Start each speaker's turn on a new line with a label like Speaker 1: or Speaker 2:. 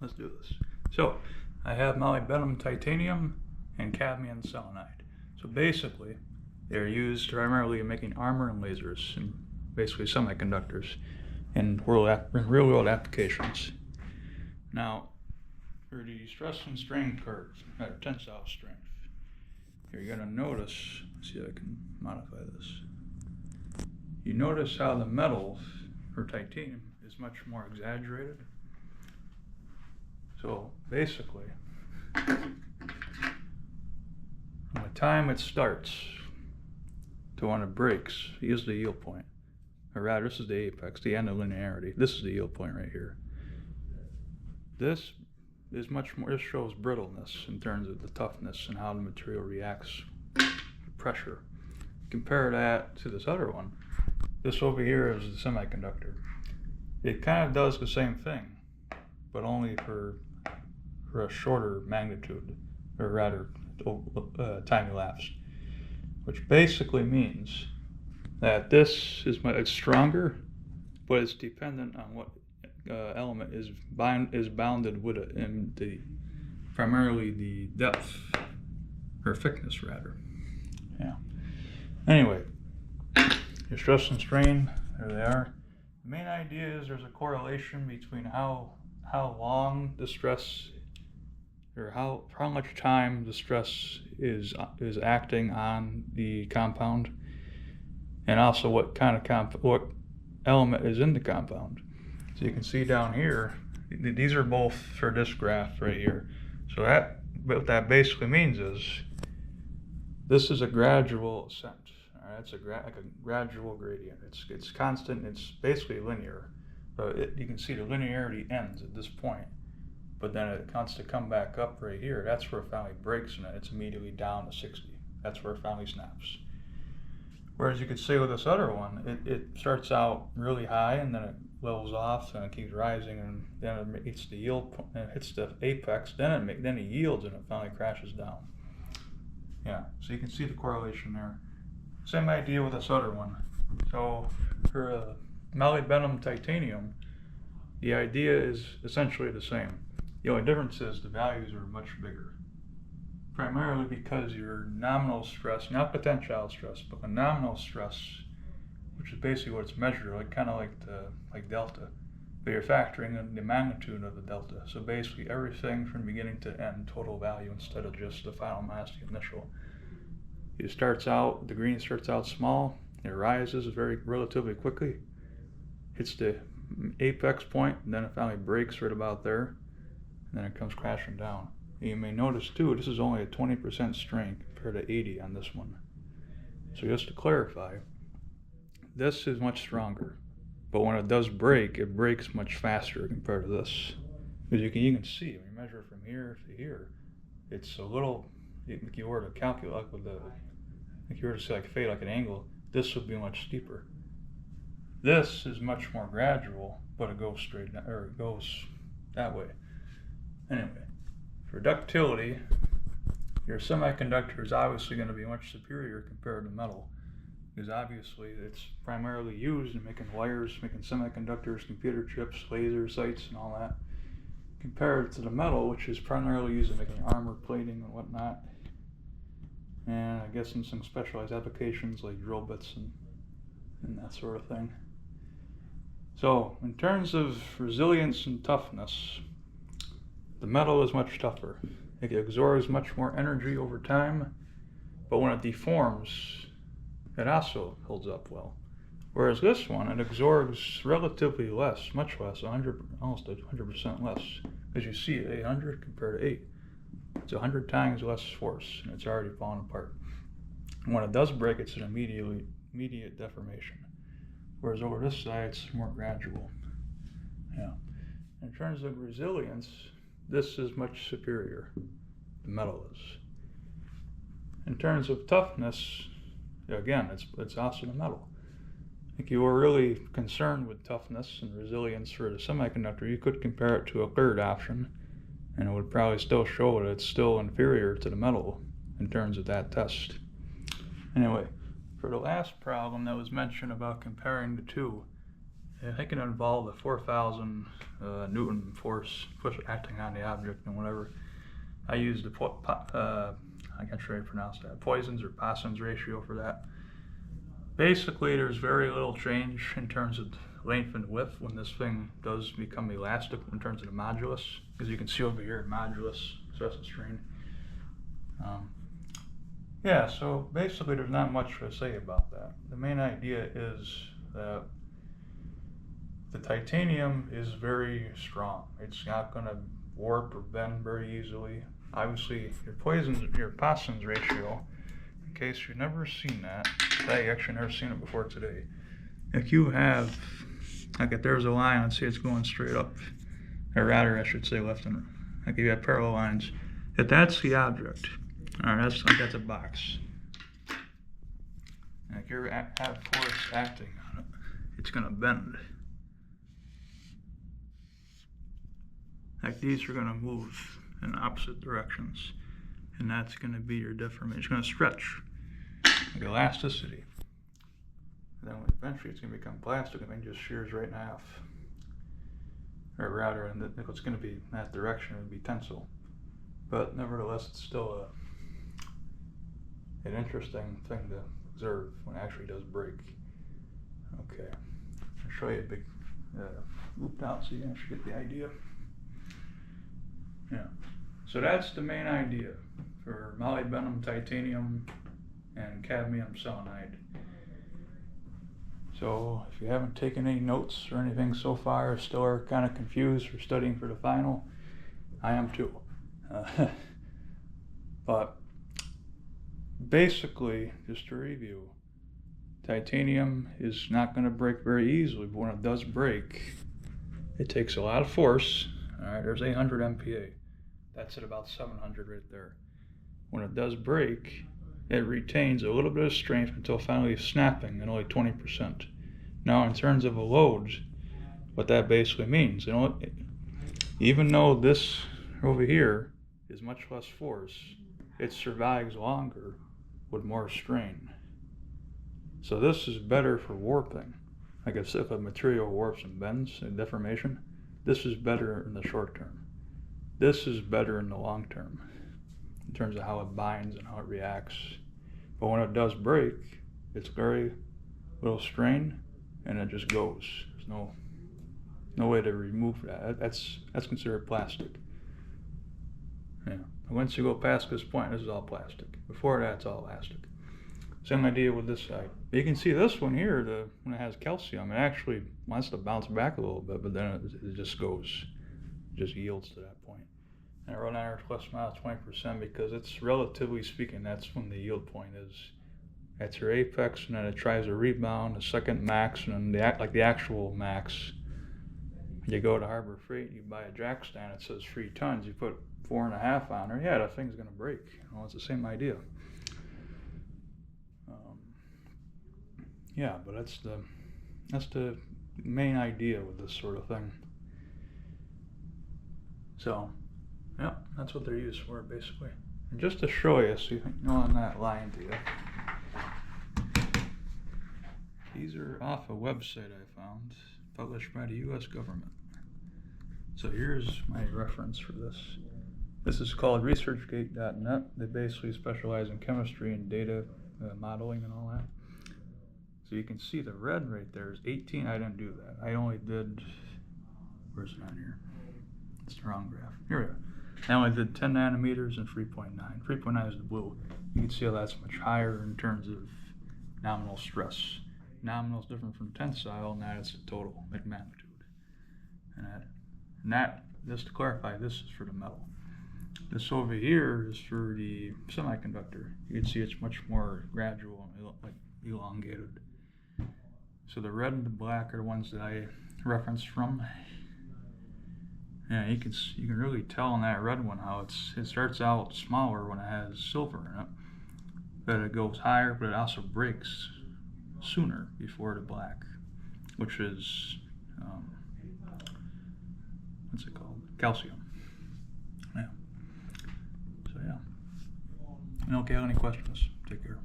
Speaker 1: let's do this. So I have molybdenum titanium and cadmium selenide. So basically, they're used primarily in making armor and lasers, and basically semiconductors in real-world applications. Now, for the stress and strain curve, tensile strength, you're going to notice, let's see if I can modify this. You notice how the metal for titanium is much more exaggerated. So basically, from the time it starts to when it breaks is the yield point. Or rather, this is the apex, the end of linearity. This is the yield point right here. This is much more, this shows brittleness in terms of the toughness and how the material reacts to pressure. Compare that to this other one. This over here is the semiconductor. It kind of does the same thing, but only for a shorter magnitude, or rather time elapsed, which basically means that this is it's stronger, but it's dependent on what element is bounded with it, and primarily the depth or thickness rather. Yeah. Anyway, your stress and strain, there they are. The main idea is there's a correlation between how long the stress, or how much time the stress is acting on the compound, and also what kind of what element is in the compound. So you can see down here, these are both for this graph right here. So what that basically means is this is a gradual ascent. All right, it's like a gradual gradient. It's constant. It's basically linear. But you can see the linearity ends at this point. But then it wants to come back up right here. That's where it finally breaks, and it's immediately down to 60. That's where it finally snaps. Whereas you could see with this other one, it starts out really high, and then it levels off, and it keeps rising, and then it hits the yield, and it hits the apex. Then it yields, and it finally crashes down. Yeah, so you can see the correlation there. Same idea with this other one. So for molybdenum titanium, the idea is essentially the same. The only difference is the values are much bigger. Primarily because your nominal stress, not potential stress, but the nominal stress, which is basically what it's measured, like kind of like delta, but you're factoring in the magnitude of the delta. So basically everything from beginning to end, total value, instead of just the final mass, the initial. The green starts out small, it rises relatively quickly, hits the apex point, and then it finally breaks right about there, and then it comes crashing down. And you may notice too, this is only a 20% strain compared to 80 on this one. So just to clarify, this is much stronger, but when it does break, it breaks much faster compared to this. Because you can see, when you measure from here to here, it's a little, if you were to calculate if you were to say fade like an angle, this would be much steeper. This is much more gradual, but it goes straight down, or it goes that way. Anyway, for ductility, your semiconductor is obviously going to be much superior compared to metal, because obviously it's primarily used in making wires, making semiconductors, computer chips, laser sights, and all that, compared to the metal, which is primarily used in making armor plating and whatnot, and I guess in some specialized applications like drill bits and that sort of thing. So in terms of resilience and toughness, the metal is much tougher. It absorbs much more energy over time, but when it deforms, it also holds up well. Whereas this one, it absorbs relatively less, much less, almost 100% less. As you see, 800 compared to 8. It's 100 times less force, and it's already fallen apart. And when it does break, it's an immediate deformation. Whereas over this side, it's more gradual. Yeah. In terms of resilience, this is much superior. The metal is. In terms of toughness, again, it's also the metal. If you were really concerned with toughness and resilience for the semiconductor, you could compare it to a third option, and it would probably still show that it's still inferior to the metal in terms of that test. Anyway, for the last problem that was mentioned about comparing the two, it can involve the 4,000 Newton force acting on the object and whatever. I use the I can't really pronounce that, Poisson's or Poisson's ratio for that. Basically, there's very little change in terms of length and width when this thing does become elastic in terms of the modulus, as you can see over here, modulus, stress and strain. Yeah, so basically there's not much to say about that. The main idea is that the titanium is very strong. It's not going to warp or bend very easily. Obviously, your Poisson's ratio, in case you've never seen that, I actually never seen it before today. If you have, like if there's a line, let's say it's going straight up, or rather I should say left and right. Like if you have parallel lines, if that's the object, all right, that's a box. And if you have force acting on it, it's going to bend. Like these are going to move in opposite directions, and that's going to be your deformation. It's going to stretch, like elasticity. And then eventually it's going to become plastic, and then just shears right in half. Or rather, if it's going to be in that direction, it would be tensile. But nevertheless, it's still an interesting thing to observe when it actually does break. Okay, I'll show you a big looped out so you can actually get the idea. Yeah, so that's the main idea for molybdenum, titanium, and cadmium selenide. So if you haven't taken any notes or anything so far, or still are kind of confused or studying for the final, I am too. But basically, just to review, titanium is not going to break very easily, but when it does break, it takes a lot of force. All right, there's 800 MPa. That's at about 700 right there. When it does break, it retains a little bit of strength until finally snapping at only 20%. Now, in terms of a load, what that basically means, even though this over here is much less force, it survives longer with more strain. So this is better for warping. Like if a material warps and bends in deformation, this is better in the short term. This is better in the long term, in terms of how it binds and how it reacts. But when it does break, it's very little strain, and it just goes. There's no way to remove that. That's considered plastic. Yeah. Once you go past this point, this is all plastic. Before that, it's all elastic. Same idea with this side. You can see this one here, when it has calcium, it actually wants to bounce back a little bit, but then it just goes, just yields to that point. And aerodynamics plus minus 20% because it's, relatively speaking, that's when the yield point is. At your apex, and then it tries to rebound, the second max, and then the actual max. You go to Harbor Freight, you buy a jack stand, it says 3 tons, you put 4.5 on there, yeah, that thing's gonna break. It's the same idea. Yeah, but that's the main idea with this sort of thing. So, yeah, that's what they're used for, basically. And just to show you, so you know I'm not lying to you. These are off a website I found, published by the U.S. government. So here's my reference for this. This is called researchgate.net. They basically specialize in chemistry and data modeling and all that. So you can see the red right there is 18. I didn't do that. I only did, where's it on here? It's the wrong graph. Here we go. I only did 10 nanometers and 3.9. 3.9 is the blue. You can see how that's much higher in terms of nominal stress. Nominal is different from tensile, and that is the total, like magnitude. And that, just to clarify, this is for the metal. This over here is for the semiconductor. You can see it's much more gradual and like elongated. So the red and the black are the ones that I referenced from. Yeah, you can really tell in that red one how it starts out smaller when it has silver in it, but it goes higher, but it also breaks sooner before the black, which is what's it called? Calcium. Yeah. So yeah. And okay, any questions? Take care.